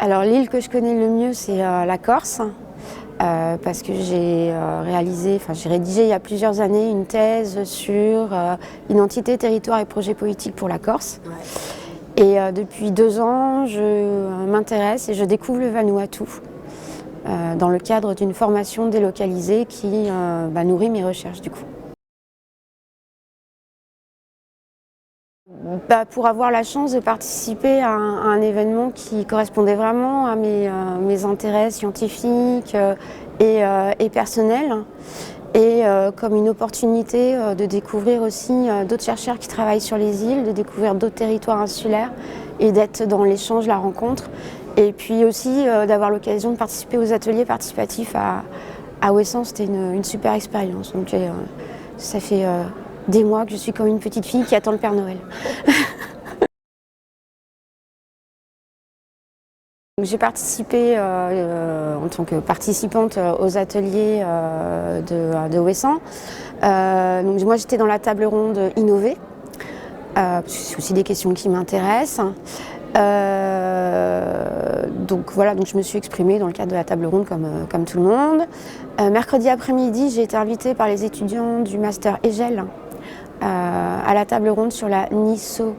Alors l'île que je connais le mieux, c'est la Corse, parce que j'ai rédigé il y a plusieurs années une thèse sur identité, territoire et projet politique pour la Corse. Ouais. Et depuis 2 ans, je m'intéresse et je découvre le Vanuatu dans le cadre d'une formation délocalisée qui nourrit mes recherches du coup. Pour avoir la chance de participer à un événement qui correspondait vraiment à mes intérêts scientifiques et personnels, et comme une opportunité de découvrir aussi d'autres chercheurs qui travaillent sur les îles, de découvrir d'autres territoires insulaires et d'être dans l'échange, la rencontre, et puis aussi d'avoir l'occasion de participer aux ateliers participatifs à Ouessant. C'était une super expérience. Donc ça fait des mois que je suis comme une petite fille qui attend le Père Noël. J'ai participé en tant que participante aux ateliers de Ouessant. Donc moi j'étais dans la table ronde Innover, parce que c'est aussi des questions qui m'intéressent. Donc voilà, donc je me suis exprimée dans le cadre de la table ronde comme tout le monde. Mercredi après-midi, j'ai été invitée par les étudiants du master EGEL à la table ronde sur la nisonologie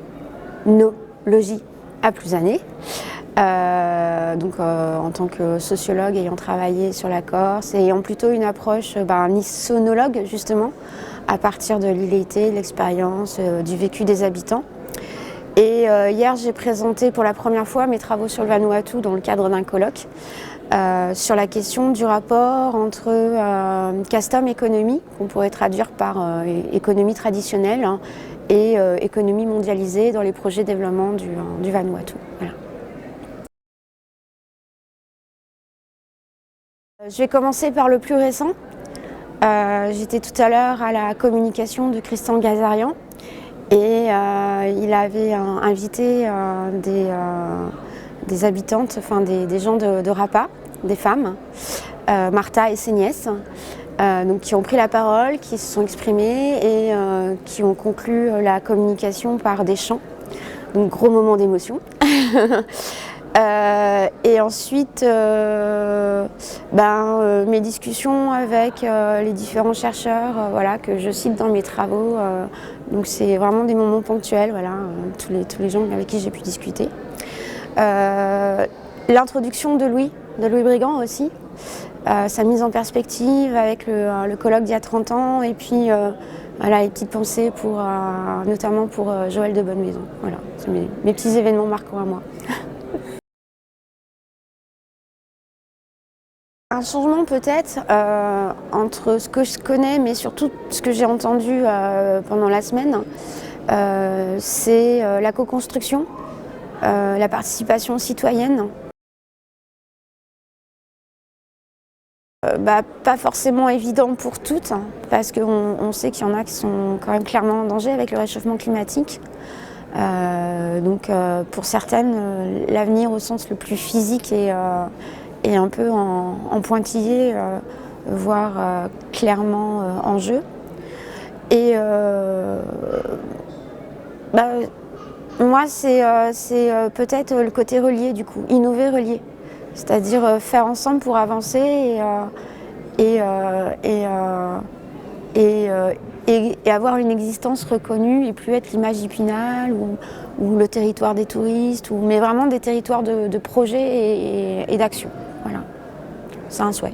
à Plouzané. En tant que sociologue ayant travaillé sur la Corse et ayant plutôt une approche nisonologue justement à partir de l'ILT, de l'expérience, du vécu des habitants. Et hier j'ai présenté pour la première fois mes travaux sur le Vanuatu dans le cadre d'un colloque sur la question du rapport entre custom économie, qu'on pourrait traduire par économie traditionnelle, et économie mondialisée dans les projets de développement du Vanuatu. Voilà. Je vais commencer par le plus récent. J'étais tout à l'heure à la communication de Christian Gazarian et il avait invité des habitantes, des gens de Rapa, des femmes, Martha et ses nièces, qui ont pris la parole, qui se sont exprimées et qui ont conclu la communication par des chants. Donc gros moment d'émotion. Et ensuite, mes discussions avec les différents chercheurs que je cite dans mes travaux. Donc c'est vraiment des moments ponctuels, tous les gens avec qui j'ai pu discuter. L'introduction de Louis Brigand aussi, sa mise en perspective avec le colloque d'il y a 30 ans, et puis les petites pensées notamment pour Joël de Bonnemaison. Voilà, c'est mes petits événements marquants à moi. Un changement peut-être entre ce que je connais, mais surtout ce que j'ai entendu pendant la semaine, c'est la co-construction, la participation citoyenne. Pas forcément évident pour toutes, parce qu'on sait qu'il y en a qui sont quand même clairement en danger avec le réchauffement climatique. Pour certaines, l'avenir au sens le plus physique est un peu en pointillé, voire clairement en jeu. Et moi, c'est peut-être le côté relié du coup, innover relié. C'est-à-dire faire ensemble pour avancer et avoir une existence reconnue et plus être l'image d'Épinal ou le territoire des touristes, mais vraiment des territoires de projets et d'action. Voilà, c'est un souhait.